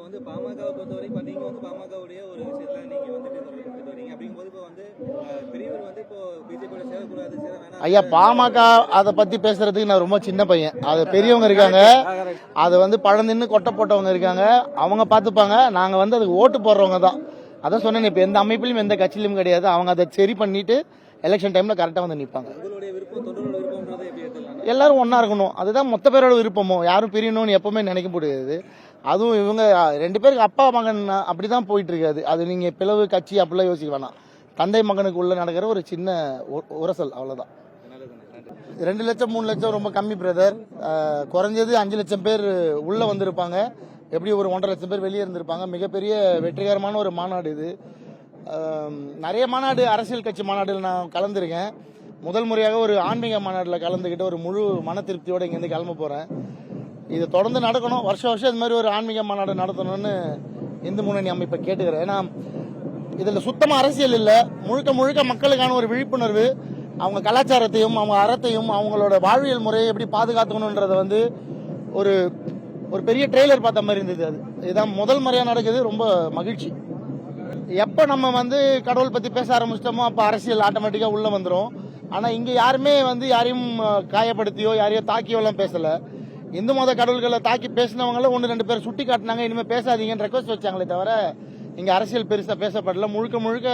வந்து பாமகவை பொறுத்தவரைக்கும் நீங்க வந்து பாமகவுடைய ஒரு விஷயத்துல நீங்க வந்துட்டு தொடர்பு வரீங்க அப்படிங்கும்போது இப்போ வந்து பெரியவர் வந்து இப்போ பிஜேபியோட சேரக்கூடாது சேர வேணாம். ஐயா, பாமக அதை பத்தி பேசுறதுக்கு நான் ரொம்ப சின்ன பையன். அது பெரியவங்க இருக்காங்க, அது வந்து பழந்தின்னு கொட்டை போட்டவங்க இருக்காங்க, அவங்க பார்த்துப்பாங்க. நாங்க வந்து அதுக்கு ஓட்டு போடுறவங்க தான். அதான் சொன்னேன், இப்போ எந்த அமைப்பிலும் எந்த கட்சியிலும் கிடையாது. அவங்க அதை சரி பண்ணிட்டு எலெக்ஷன் டைம்ல கரெக்டா வந்து நிற்பாங்க. உங்களுடைய விருப்பம் தொண்டரோட விருப்பம்ன்றதை எப்படி எடுத்துக்கலாம்? எல்லாரும் ஒன்னா இருக்கணும், அதுதான் மொத்த பேரோட விருப்பமோ. யாரும் பிரியணும்னு எப்பவுமே நினைக்க முடியாது. அதுவும் இவங்க ரெண்டு பேருக்கு அப்பா மகன் அப்படிதான் போயிட்டு இருக்காது. அது நீங்க பிளவு கட்சி அப்படிலாம் யோசிக்க வேணாம். தந்தை மகனுக்கு உள்ள நடக்கிற ஒரு சின்ன உரசல், அவ்வளவுதான். 2 லட்சம் 3 லட்சம் ரொம்ப கம்மி பிரதர். குறைஞ்சது 5 லட்சம் பேர் உள்ள வந்திருப்பாங்க. எப்படி ஒரு 1.5 லட்சம் பேர் வெளியே இருந்திருப்பாங்க. மிகப்பெரிய வெற்றிகரமான ஒரு மாநாடு இது. நிறைய மாநாடு, அரசியல் கட்சி மாநாடுகள் நான் கலந்துருக்கேன். முதல் முறையாக ஒரு ஆன்மீக மாநாட்டில் கலந்துக்கிட்டு ஒரு முழு மன திருப்தியோடு இங்கேருந்து கிளம்ப போகிறேன். இது தொடர்ந்து நடக்கணும். வருஷம் இது மாதிரி ஒரு ஆன்மீக மாநாடு நடத்தணும்னு இந்து முன்னணி அமைப்பை கேட்டுக்கிறேன். ஏன்னா இதில் சுத்தமாக அரசியல் இல்லை, முழுக்க முழுக்க மக்களுக்கான ஒரு விழிப்புணர்வு. அவங்க கலாச்சாரத்தையும் அவங்க அறத்தையும் அவங்களோட வாழ்வியல் முறையை எப்படி பாதுகாத்துக்கணுன்றதை வந்து ஒரு ஒரு பெரிய ட்ரெய்லர் பார்த்த மாதிரி இருந்தது. அது இதுதான் முதல் முறையாக நடக்குது. ரொம்ப மகிழ்ச்சி. எப்போ நம்ம வந்து கடவுள் பற்றி பேச ஆரம்பிச்சிட்டோமோ அப்போ அரசியல் ஆட்டோமேட்டிக்காக உள்ளே வந்துடும். ஆனால் இங்கே யாருமே வந்து யாரையும் காயப்படுத்தியோ யாரையோ தாக்கியோ எல்லாம் பேசலை. இந்து மத கடவுள்களை தாக்கி பேசினவங்கள 1-2 பேர் சுட்டி காட்டினாங்க. இனிமேல் பேசாதீங்கன்னு ரெக்வஸ்ட் வச்சாங்களே தவிர இங்கே அரசியல் பெருசாக பேசப்படல. முழுக்க முழுக்க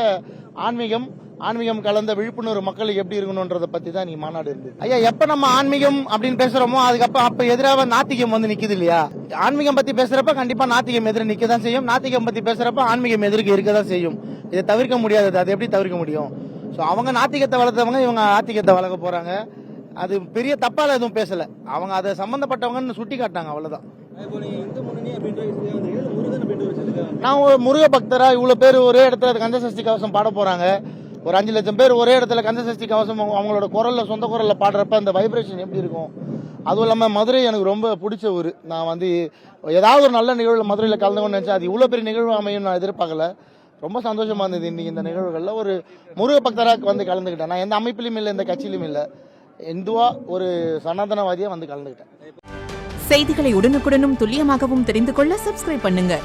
ஆன்மீகம் கலந்த விழிப்புணர்வு மக்களுக்கு எப்படி இருக்கணும்ன்றதை பற்றி தான் நீ மாநாடு இருந்தது. ஐயா, எப்போ நம்ம ஆன்மீகம் அப்படின்னு பேசுகிறோமோ அதுக்கப்புறம் அப்போ எதிராக நாத்திகம் வந்து நிற்குது இல்லையா? ஆன்மீகம் பற்றி பேசுகிறப்ப கண்டிப்பாக நாத்திகம் எதிர நிற்க தான் செய்யும். நாத்திகம் பற்றி பேசுகிறப்ப ஆன்மீகம் எதிர்க்க இருக்க தான் செய்யும். இதை தவிர்க்க முடியாதது. அது எப்படி தவிர்க்க முடியும்? ஸோ அவங்க நாத்திகத்தை வளர்த்தவங்க, இவங்க ஆத்திகத்தை வளர்க்க போகிறாங்க. அது பெரிய தப்பால எதுவும் பேசல. அவங்க அதை சம்பந்தப்பட்டவங்கன்னு சுட்டி காட்டினாங்க, அவ்வளவுதான். நான் ஒரு முருக பக்தரா, இவ்வளவு பேர் ஒரே இடத்துல கந்த சஷ்டி கவசம் பாட போறாங்க. ஒரு 5 லட்சம் பேர் ஒரே இடத்துல கந்த சஷ்டி கவசம் அவங்களோட குரல்ல, சொந்த குரல்ல பாடுறப்ப அந்த வைப்ரேஷன் எப்படி இருக்கும்? அதுவும் இல்லாம மதுரை எனக்கு ரொம்ப பிடிச்ச ஊர். நான் வந்து ஏதாவது ஒரு நல்ல நிகழ்வுல மதுரையில கலந்துக்கணும்னு நினைச்சேன். அது இவ்வளவு பெரிய நிகழ்வு அமையும் நான் எதிர்பார்க்கல. ரொம்ப சந்தோஷமா இருந்தது இன்னைக்கு இந்த நிகழ்வுகள்ல ஒரு முருக பக்தராக வந்து கலந்துக்கிட்டேன். நான் எந்த அமைப்பிலும் இல்லை, எந்த கட்சியிலும் இல்லை, இந்துவா ஒரு சனாதனவாதியா வந்து கலந்துக்கிட்டேன். செய்திகளை உடனுக்குடனும் துல்லியமாகவும் தெரிந்து கொள்ள சப்ஸ்கிரைப் பண்ணுங்க.